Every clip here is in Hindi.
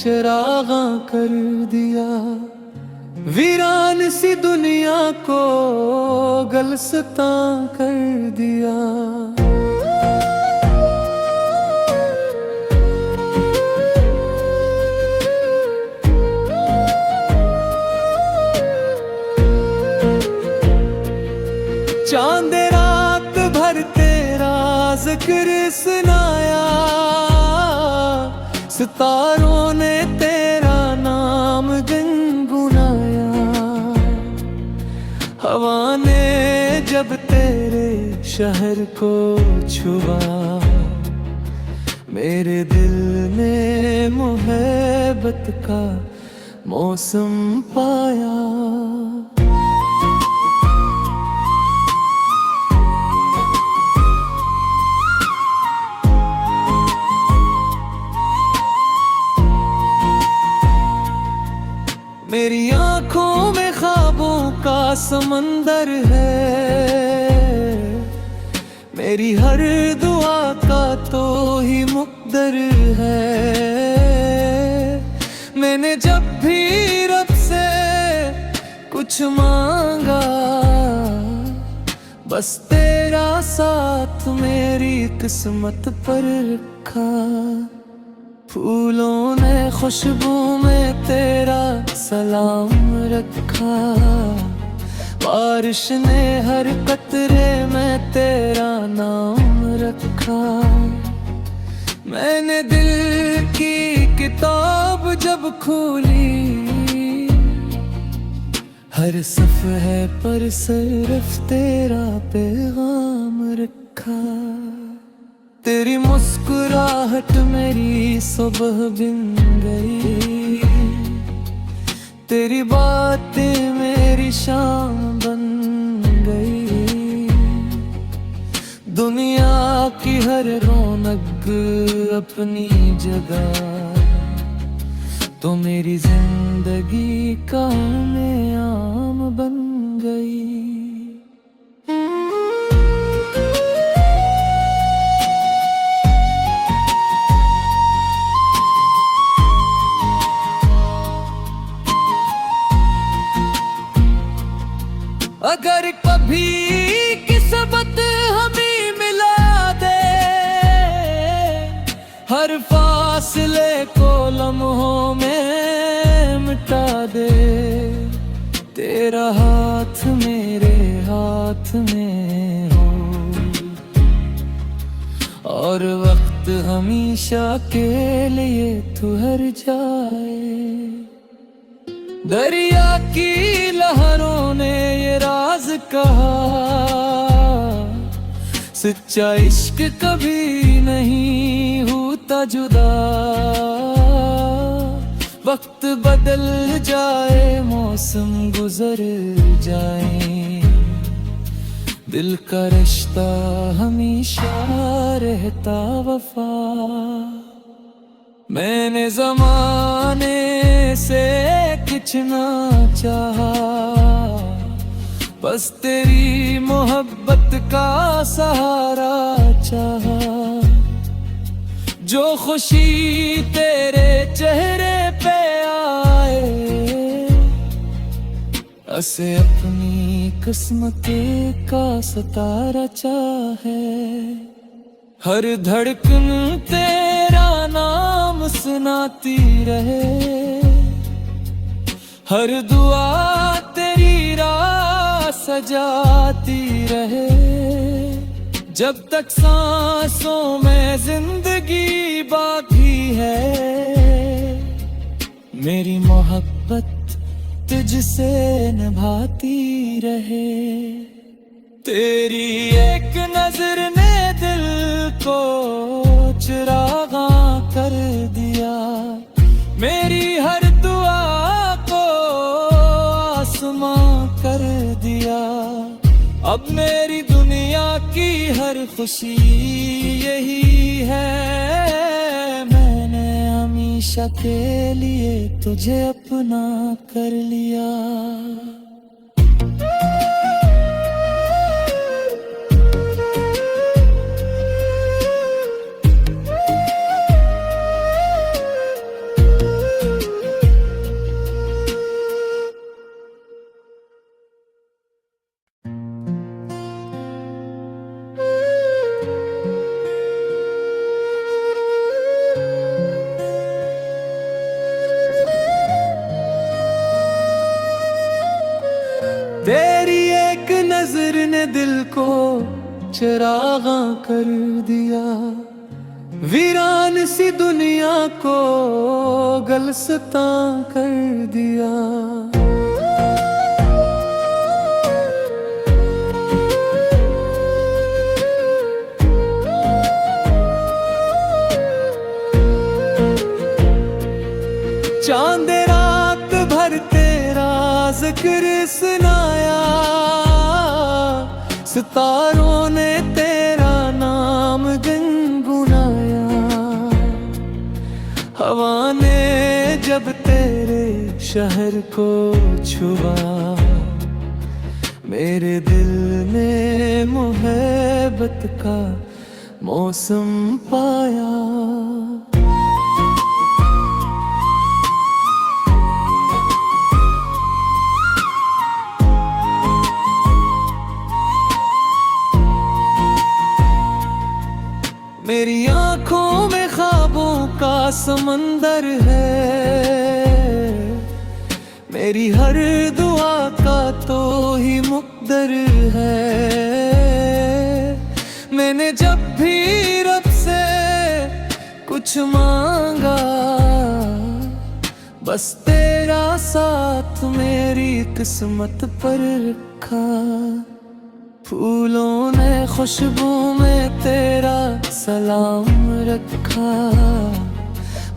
चरागा कर दिया। वीरान सी दुनिया को गलसता कर दिया। चांद रात भर तेरा जिक्र सुनाया, सितारों ने तेरा नाम गुनगुनाया। हवा ने जब तेरे शहर को छुआ, मेरे दिल में मोहब्बत का मौसम पाया। मेरी आँखों में ख्वाबों का समंदर है, मेरी हर दुआ का तो ही मुक़द्दर है। मैंने जब भी रब से कुछ मांगा, बस तेरा साथ मेरी किस्मत पर रखा। फूलों ने खुशबू में तेरा सलाम रखा, बारिश ने हर कतरे में तेरा नाम रखा। मैंने दिल की किताब जब खोली, हर सफ़हे पर सिर्फ तेरा पैगाम रखा। तेरी मुस्कुराहट मेरी सुबह बिन गई, तेरी बातें मेरी शाम बन गई। दुनिया की हर रौनक अपनी जगह, तो मेरी जिंदगी का आम बन गई। अगर कभी किस्मत हमें मिला दे, हर फासले को लम्हों में मिटा दे। तेरा हाथ मेरे हाथ में हो, और वक्त हमेशा के लिए ठहर जाए। दरिया की लहरों ने ये राज कहा, सच्चा इश्क कभी नहीं होता जुदा। वक्त बदल जाए, मौसम गुजर जाए, दिल का रिश्ता हमेशा रहता वफा। मैंने ज़माने से कुछ ना चाहा, बस तेरी मोहब्बत का सहारा चाहा। जो खुशी तेरे चेहरे पे आए, उसे अपनी किस्मत का सितारा चाहे। हर धड़कन तेरा नाम सुनाती रहे, हर दुआ तेरी राह सजाती रहे। जब तक सांसों में जिंदगी बाकी है, मेरी मोहब्बत तुझसे निभाती रहे। तेरी एक नजर ने दिल को चिरागा कर दिया, मेरी हर दुआ को आसमां कर दिया। अब मेरी दुनिया की हर खुशी यही है, मैंने हमेशा के लिए तुझे अपना कर लिया। ने दिल को चिरागा कर दिया, वीरान सी दुनिया को गलसतां कर दिया। चांद रात भर तेरा जिक्र सुनाया, सितारों ने तेरा नाम गुनगुनाया। हवा ने जब तेरे शहर को छुआ, मेरे दिल ने मोहब्बत का मौसम पाया। मेरी आंखों में ख्वाबों का समंदर है, मेरी हर दुआ का तो ही मुक़द्दर है। मैंने जब भी रब से कुछ मांगा, बस तेरा साथ मेरी किस्मत पर रखा। फूलों ने खुशबू में तेरा सलाम रखा,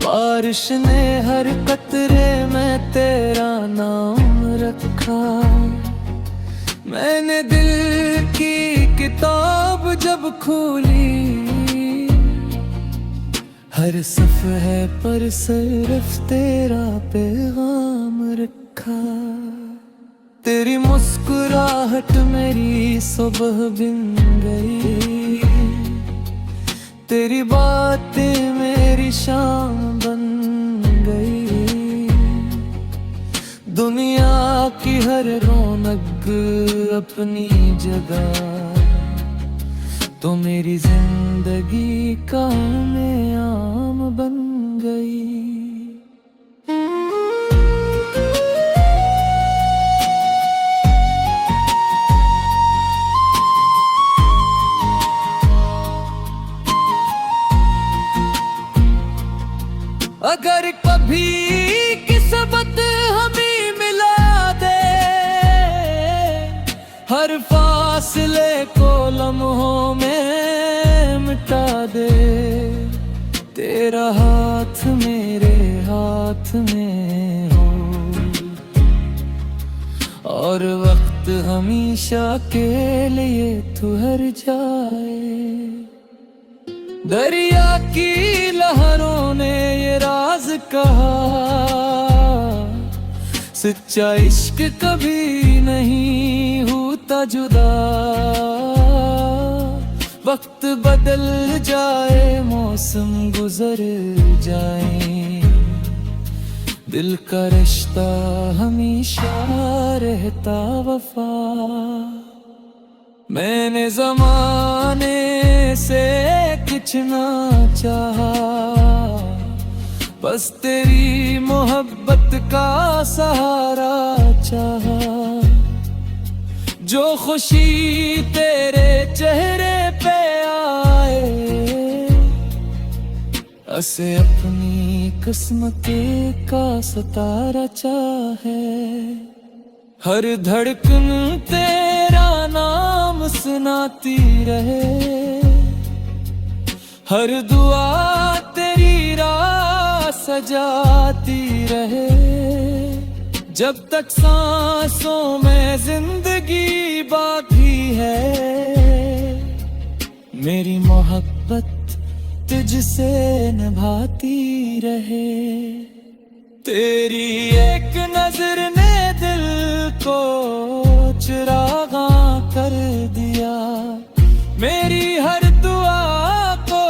बारिश ने हर कतरे में तेरा नाम रखा। मैंने दिल की किताब जब खोली, हर सफ़हे पर सिर्फ तेरा पैगाम रखा। तेरी मुस्कुराहट मेरी सुबह बिन गई, तेरी बातें मेरी शाम बन गई। दुनिया की हर रौनक अपनी जगह, तो मेरी जिंदगी का आम बन गई। अगर कभी किस्मत हमें मिला दे, हर फासले को लम्हों में मिटा दे। तेरा हाथ मेरे हाथ में हो, और वक्त हमेशा के लिए ठहर जाए। दरिया की लहरों ने ये राज कहा, सच्चा इश्क कभी नहीं होता जुदा। वक्त बदल जाए, मौसम गुजर जाए, दिल का रिश्ता हमेशा रहता वफा। मैंने ज़माने से कुछ ना चाहा, बस तेरी मोहब्बत का सहारा चाहा। जो खुशी तेरे चेहरे पे आए, उसे अपनी किस्मत का सितारा चाहे। हर धड़कन तेरा नाम सुनाती रहे, हर दुआ तेरी राह सजाती रहे। जब तक सांसों में जिंदगी बाकी है, मेरी मोहब्बत तुझसे निभाती रहे। तेरी एक नजर ने दिल को चिरागा कर दिया, मेरी हर दुआ को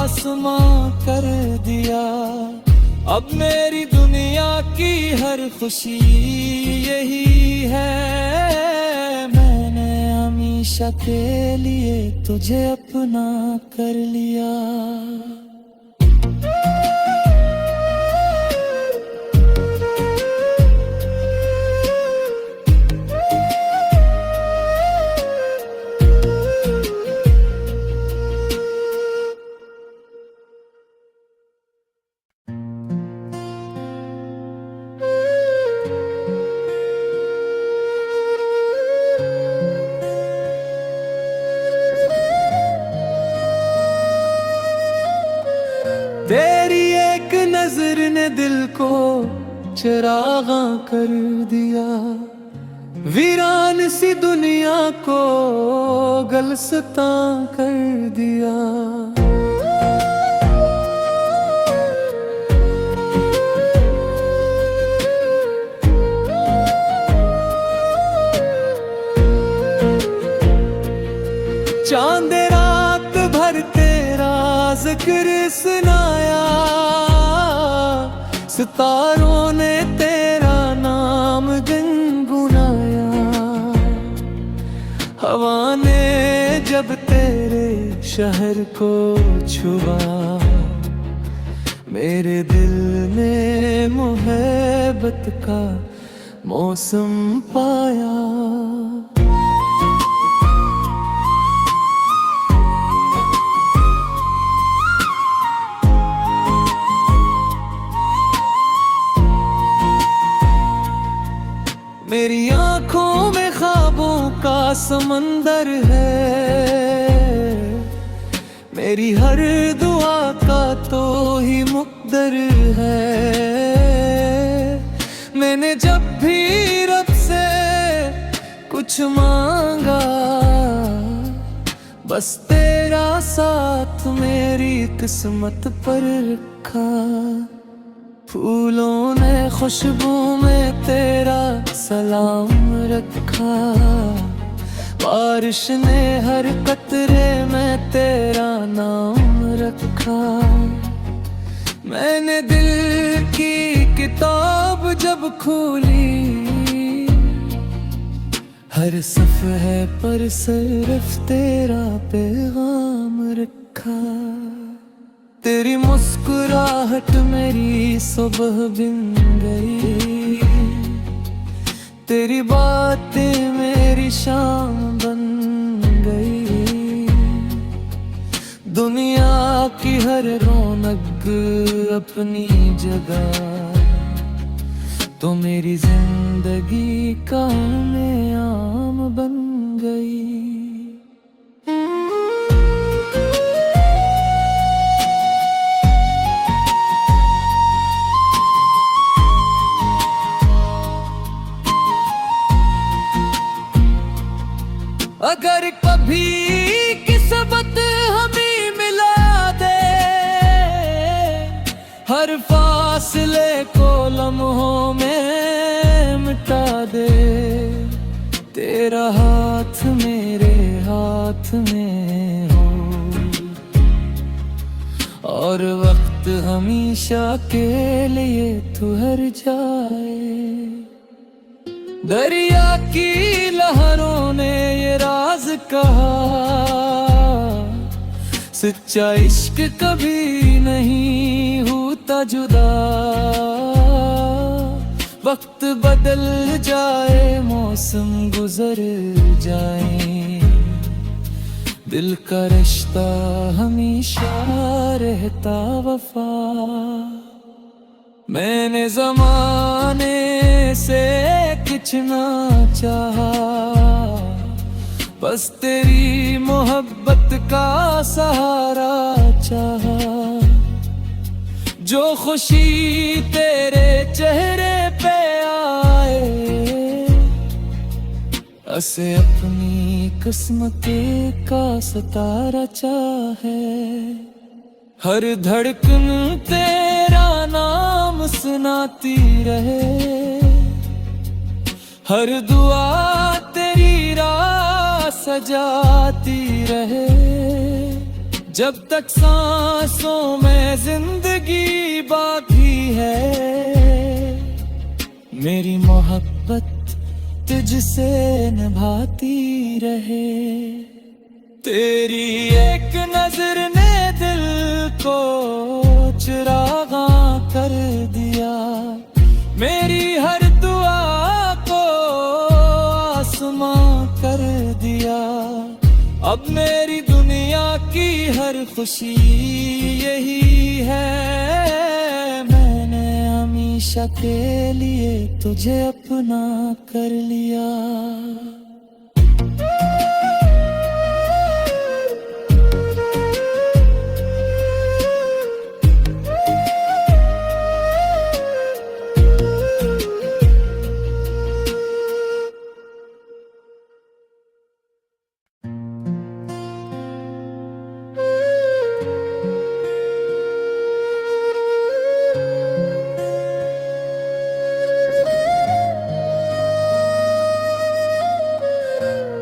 आसमां कर दिया। अब मेरी दुनिया की हर खुशी यही है, मैंने हमेशा के लिए तुझे अपना कर लिया। तेरी एक नजर ने दिल को चिरागा कर दिया, वीरान सी दुनिया को गलसता कर दिया। चांद रात भर तेरा जिक्र सुनाया, सितारों ने तेरा नाम गुनगुनाया। हवा ने जब तेरे शहर को छुआ, मेरे दिल ने मोहब्बत का मौसम पाया। मेरी आँखों में ख्वाबों का समंदर है, मेरी हर दुआ का तो ही मुक़द्दर है। मैंने जब भी रब से कुछ मांगा, बस तेरा साथ मेरी किस्मत पर रखा। फूलों ने खुशबू में तेरा सलाम रखा, बारिश ने हर कतरे में तेरा नाम रखा। मैंने दिल की किताब जब खोली, हर सफ़हे पर सिर्फ तेरा पैगाम रखा। तेरी मुस्कुराहट मेरी सुबह बिन गई, तेरी बातें मेरी शाम बन गई। दुनिया की हर रौनक अपनी जगह, तो मेरी जिंदगी का आम बन गई। अगर कभी किस्मत हमें मिला दे, हर फासले को लम्हों में मिटा दे। तेरा हाथ मेरे हाथ में हो, और वक्त हमेशा के लिए ठहर जाए। दरिया की लहरों ने ये राज कहा, सच्चा इश्क कभी नहीं होता जुदा। वक्त बदल जाए, मौसम गुजर जाए, दिल का रिश्ता हमेशा रहता वफा। मैंने ज़माने से कुछ ना चाहा, बस तेरी मोहब्बत का सहारा चाहा। जो खुशी तेरे चेहरे पे आए, उसे अपनी किस्मत का सितारा चाहे। हर धड़कन तेरा नाम सुनाती रहे, हर दुआ तेरी राह सजाती रहे। जब तक सांसों में जिंदगी बाकी है, मेरी मोहब्बत तुझसे निभाती रहे। तेरी एक नजर ने दिल को चिरागा कर दिया, मेरी हर दुआ को आसमां कर दिया। अब मेरी दुनिया की हर खुशी यही है, मैंने हमेशा के लिए तुझे अपना कर लिया।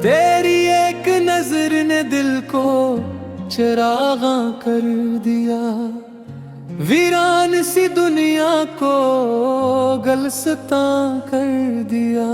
तेरी एक नजर ने दिल को चिरागा कर दिया, वीरान सी दुनिया को गलसता कर दिया।